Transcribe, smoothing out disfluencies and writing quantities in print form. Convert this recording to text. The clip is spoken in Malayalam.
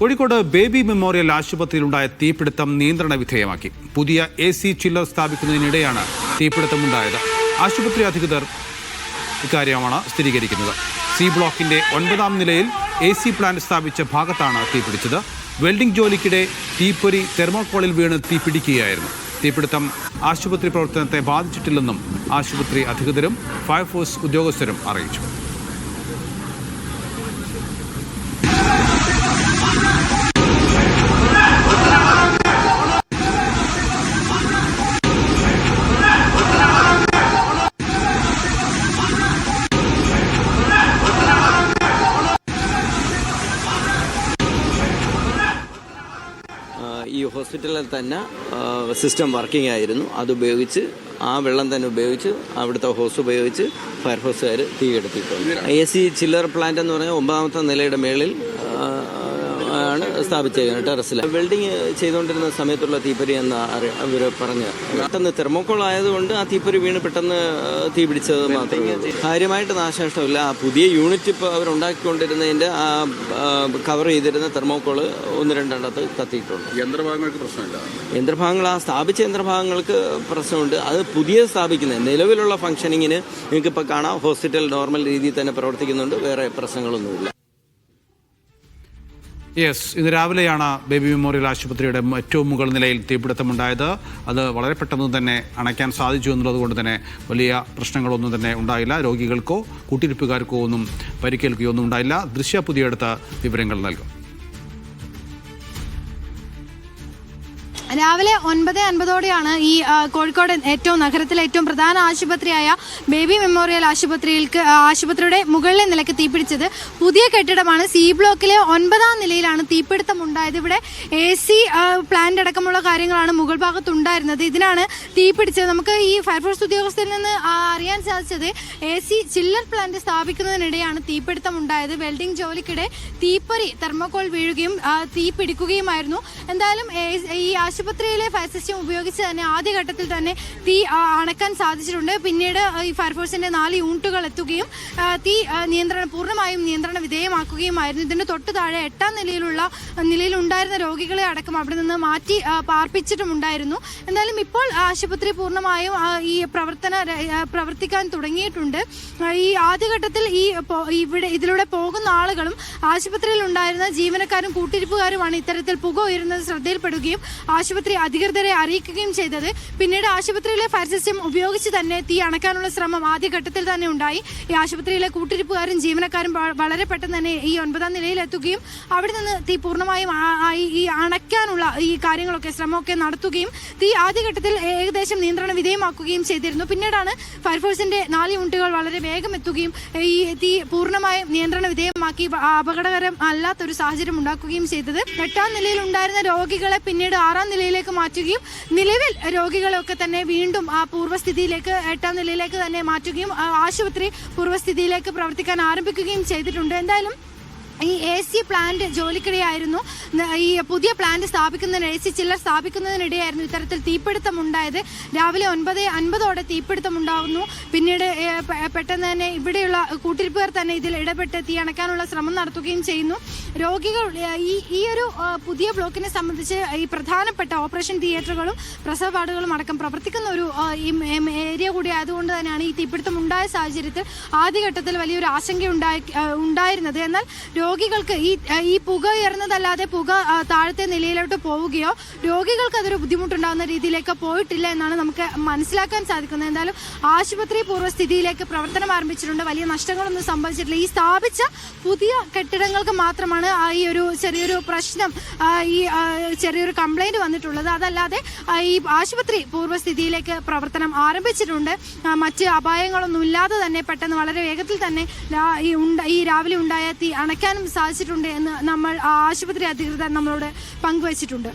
കോഴിക്കോട് ബേബി മെമ്മോറിയൽ ആശുപത്രിയിലുണ്ടായ തീപിടുത്തം നിയന്ത്രണ വിധേയമാക്കി. പുതിയ AC ചില്ലർ സ്ഥാപിക്കുന്നതിനിടെയാണ് തീപിടുത്തമുണ്ടായത്. ആശുപത്രി അധികൃതർ ഇക്കാര്യമാണ് സ്ഥിരീകരിക്കുന്നത്. C ബ്ലോക്കിന്റെ 9ാം നിലയിൽ AC പ്ലാന്റ് സ്ഥാപിച്ച ഭാഗത്താണ് തീപിടിച്ചത്. വെൽഡിംഗ് ജോലിക്കിടെ തീപ്പൊരി തെർമോകോളിൽ വീണ് തീപിടിക്കുകയായിരുന്നു. തീപിടുത്തം ആശുപത്രി പ്രവർത്തനത്തെ ബാധിച്ചിട്ടില്ലെന്നും ആശുപത്രി അധികൃതരും ഫയർഫോഴ്സ് ഉദ്യോഗസ്ഥരും അറിയിച്ചു. ഈ ഹോസ്പിറ്റലിൽ തന്നെ സിസ്റ്റം വർക്കിംഗ് ആയിരുന്നു. അതുപയോഗിച്ച് ആ വെള്ളം തന്നെ ഉപയോഗിച്ച് അവിടുത്തെ ഹോസ് ഉപയോഗിച്ച് ഫയർഫോഴ്സുകാർ തീയെടുത്തിട്ടുണ്ട്. AC ചില്ലർ പ്ലാന്റ് എന്ന് പറഞ്ഞാൽ 9ാമത്തെ നിലയുടെ മേളിൽ ആണ് സ്ഥാപിച്ചത്. ടെറസിൽ വെൽഡിങ് ചെയ്തുകൊണ്ടിരുന്ന സമയത്തുള്ള തീപ്പൊരി എന്ന് അവർ പറഞ്ഞ് പെട്ടെന്ന് തെർമോക്കോൾ ആയതുകൊണ്ട് ആ തീപ്പൊരി വീണ് പെട്ടെന്ന് തീ പിടിച്ചത് മാത്രമേ. കാര്യമായിട്ട് നാശനഷ്ടമില്ല. ആ പുതിയ യൂണിറ്റ് ഇപ്പോൾ അവരുണ്ടാക്കിക്കൊണ്ടിരുന്നതിൻ്റെ ആ കവർ ചെയ്തിരുന്ന തെർമോക്കോൾ 1-2 കത്തിയിട്ടുണ്ട്. യന്ത്രഭാഗങ്ങൾക്ക് പ്രശ്നമില്ല. യന്ത്രഭാഗങ്ങൾ ആ സ്ഥാപിച്ച യന്ത്രഭാഗങ്ങൾക്ക് പ്രശ്നമുണ്ട്. അത് പുതിയ സ്ഥാപിക്കുന്നത് നിലവിലുള്ള ഫംഗ്ഷനിങ്ങിന് നിങ്ങൾക്കിപ്പോൾ കാണാം. ഹോസ്പിറ്റൽ നോർമൽ രീതിയിൽ തന്നെ പ്രവർത്തിക്കുന്നുണ്ട്. വേറെ പ്രശ്നങ്ങളൊന്നുമില്ല. ഇന്ന് രാവിലെയാണ് ബേബി മെമ്മോറിയൽ ആശുപത്രിയുടെ ഏറ്റവും മുകൾ നിലയിൽ തീപിടുത്തമുണ്ടായത്. അത് വളരെ പെട്ടെന്ന് തന്നെ അണയ്ക്കാൻ സാധിച്ചു എന്നുള്ളത് കൊണ്ട് തന്നെ വലിയ പ്രശ്നങ്ങളൊന്നും തന്നെ ഉണ്ടായില്ല. രോഗികൾക്കോ കൂട്ടിരിപ്പുകാർക്കോ ഒന്നും പരിക്കേൽക്കുകയോ ഒന്നും ഉണ്ടായില്ല. ദൃശ്യ പുതിയെടുത്ത വിവരങ്ങൾ നൽകും. രാവിലെ 9:50 ഈ കോഴിക്കോട് നഗരത്തിലെ ഏറ്റവും പ്രധാന ആശുപത്രിയായ ബേബി മെമ്മോറിയൽ ആശുപത്രിയുടെ മുകളിലെ നിലയ്ക്ക് തീപിടിച്ചത്. പുതിയ കെട്ടിടമാണ്. C ബ്ലോക്കിലെ 9ാം നിലയിലാണ് തീപിടുത്തം ഉണ്ടായത്. ഇവിടെ AC പ്ലാന്റ് അടക്കമുള്ള കാര്യങ്ങളാണ് മുകൾ ഭാഗത്ത് ഉണ്ടായിരുന്നത്. ഇതിനാണ് തീപിടിച്ചത്. നമുക്ക് ഈ ഫയർഫോഴ്സ് ഉദ്യോഗസ്ഥരിൽ നിന്ന് അറിയാൻ സാധിച്ചത് AC ചില്ലർ പ്ലാന്റ് സ്ഥാപിക്കുന്നതിനിടെയാണ് തീപിടുത്തം ഉണ്ടായത്. വെൽഡിംഗ് ജോലിക്കിടെ തീപ്പൊരി തെർമോകോൾ വീഴുകയും തീ പിടിക്കുകയുമായിരുന്നു. എന്തായാലും ഈ ആശുപത്രിയിലെ ഫയർ സിസ്റ്റം ഉപയോഗിച്ച് തന്നെ ആദ്യഘട്ടത്തിൽ തന്നെ തീ അണക്കാൻ സാധിച്ചിട്ടുണ്ട്. പിന്നീട് ഈ ഫയർഫോഴ്സിന്റെ 4 യൂണിറ്റുകൾ എത്തുകയും തീ പൂർണ്ണമായും നിയന്ത്രണ വിധേയമാക്കുകയുമായിരുന്നു. ഇതിന്റെ തൊട്ട് താഴെ 8ാം നിലയിലുണ്ടായിരുന്ന രോഗികളെ അടക്കം അവിടെ നിന്ന് മാറ്റി പാർപ്പിച്ചിട്ടുമുണ്ടായിരുന്നു. എന്തായാലും ഇപ്പോൾ ആശുപത്രി പൂർണ്ണമായും ഈ പ്രവർത്തിക്കാൻ തുടങ്ങിയിട്ടുണ്ട്. ഈ ആദ്യഘട്ടത്തിൽ ഇതിലൂടെ പോകുന്ന ആളുകളും ആശുപത്രിയിൽ ഉണ്ടായിരുന്ന ജീവനക്കാരും കൂട്ടിരിപ്പുകാരുമാണ് ഇത്തരത്തിൽ പുക ഉയരുന്നത് ശ്രദ്ധയിൽപ്പെടുകയും ആശുപത്രി അധികൃതരെ അറിയിക്കുകയും ചെയ്തത്. പിന്നീട് ആശുപത്രിയിലെ ഫയർ സിസ്റ്റം ഉപയോഗിച്ച് തന്നെ തീ അണക്കാനുള്ള ശ്രമം ആദ്യഘട്ടത്തിൽ തന്നെ ഉണ്ടായി. ഈ ആശുപത്രിയിലെ കൂട്ടിരിപ്പുകാരും ജീവനക്കാരും വളരെ പെട്ടെന്ന് തന്നെ ഈ 9ാം നിലയിലെത്തുകയും അവിടെ നിന്ന് തീ പൂർണ്ണമായും ഈ അണയ്ക്കാനുള്ള ഈ കാര്യങ്ങളൊക്കെ ശ്രമമൊക്കെ നടത്തുകയും തീ ആദ്യഘട്ടത്തിൽ ഏകദേശം നിയന്ത്രണ വിധേയമാക്കുകയും ചെയ്തിരുന്നു. പിന്നീടാണ് ഫയർഫോഴ്സിന്റെ 4 യൂണിറ്റുകൾ വളരെ വേഗം എത്തുകയും ഈ തീ പൂർണ്ണമായും നിയന്ത്രണ വിധേയമാക്കി അപകടകരം അല്ലാത്തൊരു സാഹചര്യം ഉണ്ടാക്കുകയും ചെയ്തത്. 8ാം നിലയിൽ ഉണ്ടായിരുന്ന രോഗികളെ പിന്നീട് 6ാം നിലയിലേക്ക് മാറ്റുകയും നിലവിൽ രോഗികളെയൊക്കെ തന്നെ വീണ്ടും ആ പൂർവ്വസ്ഥിതിയിലേക്ക് 8ാം നിലയിലേക്ക് തന്നെ മാറ്റുകയും ആശുപത്രി പൂർവ്വസ്ഥിതിയിലേക്ക് പ്രവർത്തിക്കാൻ ആരംഭിക്കുകയും ചെയ്തിട്ടുണ്ട്. എന്തായാലും ഈ AC പ്ലാന്റ് ജോലിക്കിടെയായിരുന്നു ഈ പുതിയ പ്ലാന്റ് AC ചില്ലർ സ്ഥാപിക്കുന്നതിനിടെയായിരുന്നു ഇത്തരത്തിൽ തീപിടുത്തം ഉണ്ടായത്. രാവിലെ 9:50 തീപിടുത്തം ഉണ്ടാകുന്നു. പിന്നീട് പെട്ടെന്ന് തന്നെ ഇവിടെയുള്ള കൂട്ടിരിപ്പുകാർ തന്നെ ഇതിൽ ഇടപെട്ട് തീ അണയ്ക്കാനുള്ള ശ്രമം നടത്തുകയും ചെയ്യുന്നു. രോഗികൾ ഈ ഒരു പുതിയ ബ്ലോക്കിനെ സംബന്ധിച്ച് ഈ പ്രധാനപ്പെട്ട ഓപ്പറേഷൻ തിയേറ്ററുകളും പ്രസവ വാർഡുകളും അടക്കം പ്രവർത്തിക്കുന്ന ഒരു ഏരിയ കൂടി ആയതുകൊണ്ട് തന്നെയാണ് ഈ തീപിടുത്തം ഉണ്ടായ സാഹചര്യത്തിൽ ആദ്യഘട്ടത്തിൽ വലിയൊരു ആശങ്ക ഉണ്ടായിരുന്നത്. എന്നാൽ രോഗികൾക്ക് ഈ പുക ഉയർന്നതല്ലാതെ പുക താഴത്തെ നിലയിലോട്ട് പോവുകയോ രോഗികൾക്ക് അതൊരു ബുദ്ധിമുട്ടുണ്ടാകുന്ന രീതിയിലേക്ക് പോയിട്ടില്ല എന്നാണ് നമുക്ക് മനസ്സിലാക്കാൻ സാധിക്കുന്നത്. എന്തായാലും ആശുപത്രി പൂർവ്വസ്ഥിതിയിലേക്ക് പ്രവർത്തനം ആരംഭിച്ചിട്ടുണ്ട്. വലിയ നഷ്ടങ്ങളൊന്നും സംഭവിച്ചിട്ടില്ല. ഈ സ്ഥാപിച്ച പുതിയ കെട്ടിടങ്ങൾക്ക് മാത്രമാണ് ഈ ഒരു ചെറിയൊരു പ്രശ്നം, ഈ ചെറിയൊരു കംപ്ലൈന്റ് വന്നിട്ടുള്ളത്. അതല്ലാതെ ഈ ആശുപത്രി പൂർവ്വസ്ഥിതിയിലേക്ക് പ്രവർത്തനം ആരംഭിച്ചിട്ടുണ്ട്. മറ്റ് അപായങ്ങളൊന്നും ഇല്ലാതെ തന്നെ പെട്ടെന്ന് വളരെ വേഗത്തിൽ തന്നെ ഈ രാവിലെ ഉണ്ടായ തീ അണയ്ക്കാൻ സാധിച്ചിട്ടുണ്ട് എന്ന് ആശുപത്രി അധികൃതർ നമ്മളോട് പങ്കുവച്ചിട്ടുണ്ട്.